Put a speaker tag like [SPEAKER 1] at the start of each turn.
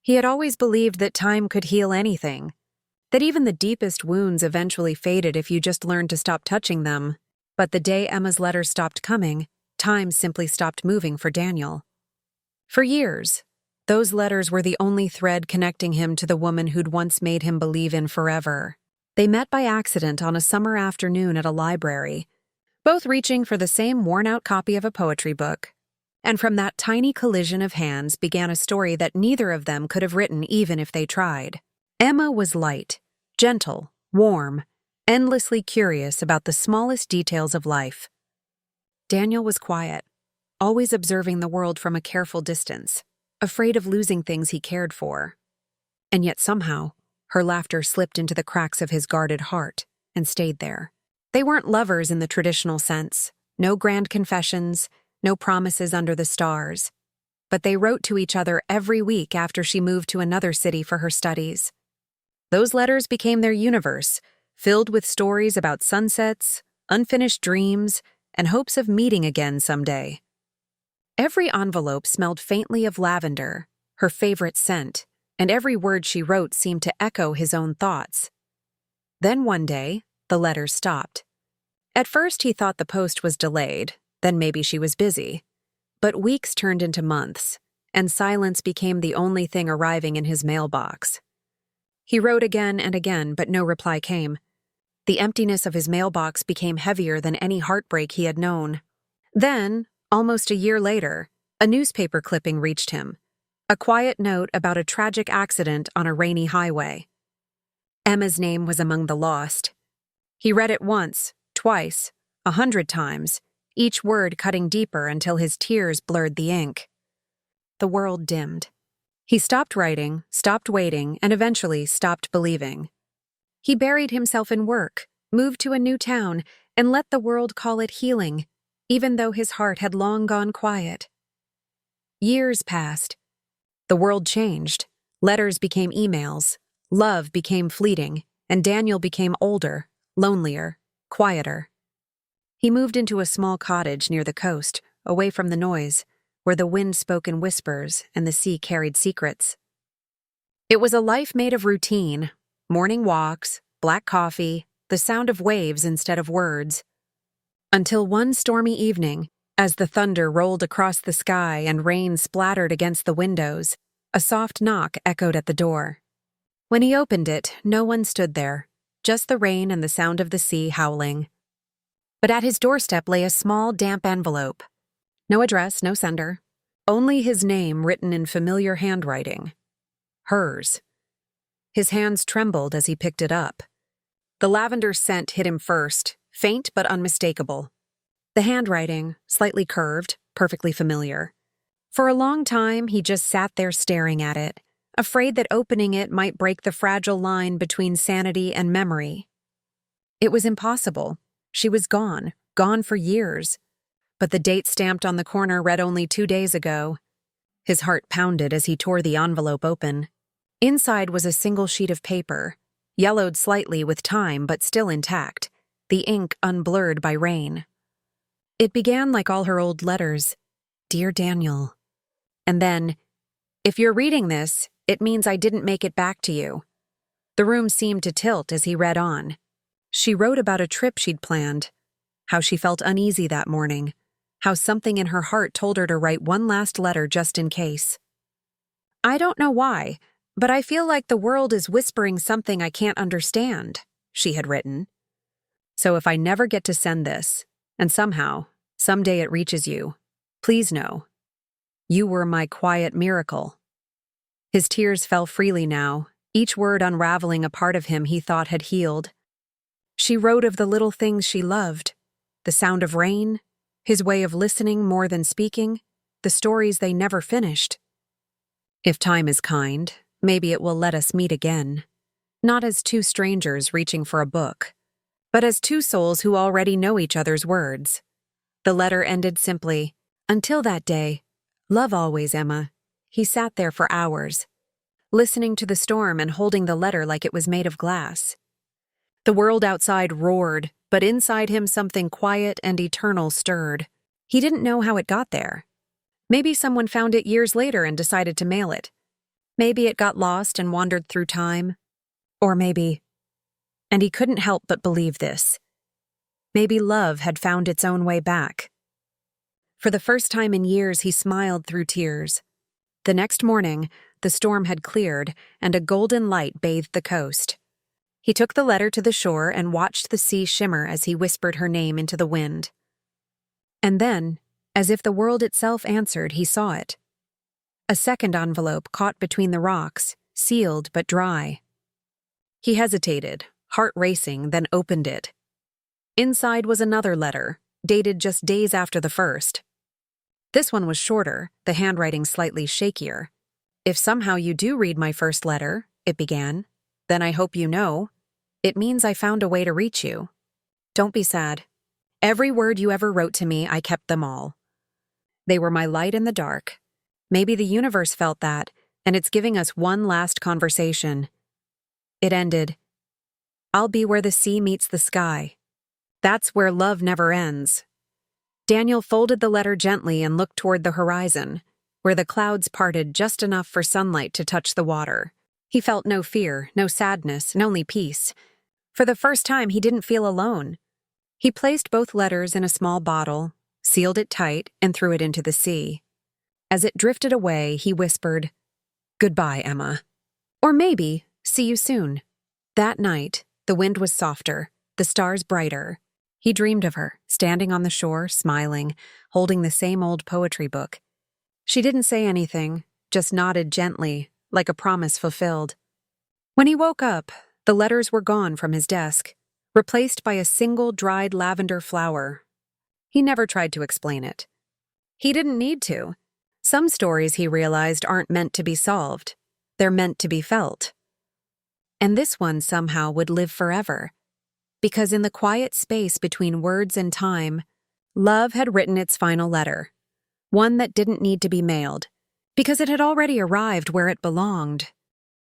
[SPEAKER 1] He had always believed that time could heal anything, that even the deepest wounds eventually faded if you just learned to stop touching them. But the day Emma's letters stopped coming, time simply stopped moving for Daniel. For years, those letters were the only thread connecting him to the woman who'd once made him believe in forever. They met by accident on a summer afternoon at a library, both reaching for the same worn-out copy of a poetry book. And from that tiny collision of hands began a story that neither of them could have written even if they tried. Emma was light, gentle, warm, endlessly curious about the smallest details of life. Daniel was quiet, always observing the world from a careful distance, afraid of losing things he cared for. And yet somehow, her laughter slipped into the cracks of his guarded heart and stayed there. They weren't lovers in the traditional sense, no grand confessions, no promises under the stars. But they wrote to each other every week after she moved to another city for her studies. Those letters became their universe, filled with stories about sunsets, unfinished dreams, and hopes of meeting again someday. Every envelope smelled faintly of lavender, her favorite scent, and every word she wrote seemed to echo his own thoughts. Then one day, the letters stopped. At first he thought the post was delayed, then maybe she was busy. But weeks turned into months, and silence became the only thing arriving in his mailbox. He wrote again and again, but no reply came. The emptiness of his mailbox became heavier than any heartbreak he had known. Then, almost a year later, a newspaper clipping reached him, a quiet note about a tragic accident on a rainy highway. Emma's name was among the lost. He read it once, twice, 100 times, each word cutting deeper until his tears blurred the ink. The world dimmed. He stopped writing, stopped waiting, and eventually stopped believing. He buried himself in work, moved to a new town, and let the world call it healing, even though his heart had long gone quiet. Years passed. The world changed. Letters became emails. Love became fleeting, and Daniel became older, lonelier, quieter. He moved into a small cottage near the coast, away from the noise, where the wind spoke in whispers and the sea carried secrets. It was a life made of routine, morning walks, black coffee, the sound of waves instead of words. Until one stormy evening, as the thunder rolled across the sky and rain splattered against the windows, a soft knock echoed at the door. When he opened it, no one stood there, just the rain and the sound of the sea howling. But at his doorstep lay a small, damp envelope. No address, no sender. Only his name written in familiar handwriting. Hers. His hands trembled as he picked it up. The lavender scent hit him first, faint but unmistakable. The handwriting, slightly curved, perfectly familiar. For a long time, he just sat there staring at it, afraid that opening it might break the fragile line between sanity and memory. It was impossible. She was gone for years. But the date stamped on the corner read only 2 days ago. His heart pounded as he tore the envelope open. Inside was a single sheet of paper, yellowed slightly with time but still intact, the ink unblurred by rain. It began like all her old letters, "Dear Daniel." And then, "If you're reading this, it means I didn't make it back to you." The room seemed to tilt as he read on. She wrote about a trip she'd planned, how she felt uneasy that morning, how something in her heart told her to write one last letter just in case. "I don't know why, but I feel like the world is whispering something I can't understand," she had written. "So if I never get to send this, and somehow, someday it reaches you, please know, you were my quiet miracle." His tears fell freely now, each word unraveling a part of him he thought had healed. She wrote of the little things she loved, the sound of rain, his way of listening more than speaking, the stories they never finished. "If time is kind, maybe it will let us meet again, not as two strangers reaching for a book, but as two souls who already know each other's words." The letter ended simply, "Until that day, love always, Emma." He sat there for hours, listening to the storm and holding the letter like it was made of glass. The world outside roared, but inside him something quiet and eternal stirred. He didn't know how it got there. Maybe someone found it years later and decided to mail it. Maybe it got lost and wandered through time. Or maybe, and he couldn't help but believe this, maybe love had found its own way back. For the first time in years, he smiled through tears. The next morning, the storm had cleared and a golden light bathed the coast. He took the letter to the shore and watched the sea shimmer as he whispered her name into the wind. And then, as if the world itself answered, he saw it. A second envelope caught between the rocks, sealed but dry. He hesitated, heart racing, then opened it. Inside was another letter, dated just days after the first. This one was shorter, the handwriting slightly shakier. "If somehow you do read my first letter," it began, "then I hope you know. It means I found a way to reach you. Don't be sad. Every word you ever wrote to me, I kept them all. They were my light in the dark. Maybe the universe felt that, and it's giving us one last conversation." It ended, "I'll be where the sea meets the sky. That's where love never ends." Daniel folded the letter gently and looked toward the horizon, where the clouds parted just enough for sunlight to touch the water. He felt no fear, no sadness, and only peace. For the first time, he didn't feel alone. He placed both letters in a small bottle, sealed it tight, and threw it into the sea. As it drifted away, he whispered, "Goodbye, Emma. Or maybe, see you soon." That night, the wind was softer, the stars brighter. He dreamed of her, standing on the shore, smiling, holding the same old poetry book. She didn't say anything, just nodded gently, like a promise fulfilled. When he woke up, the letters were gone from his desk, replaced by a single dried lavender flower. He never tried to explain it. He didn't need to. Some stories, he realized, aren't meant to be solved. They're meant to be felt. And this one somehow would live forever. Because in the quiet space between words and time, love had written its final letter. One that didn't need to be mailed, because it had already arrived where it belonged.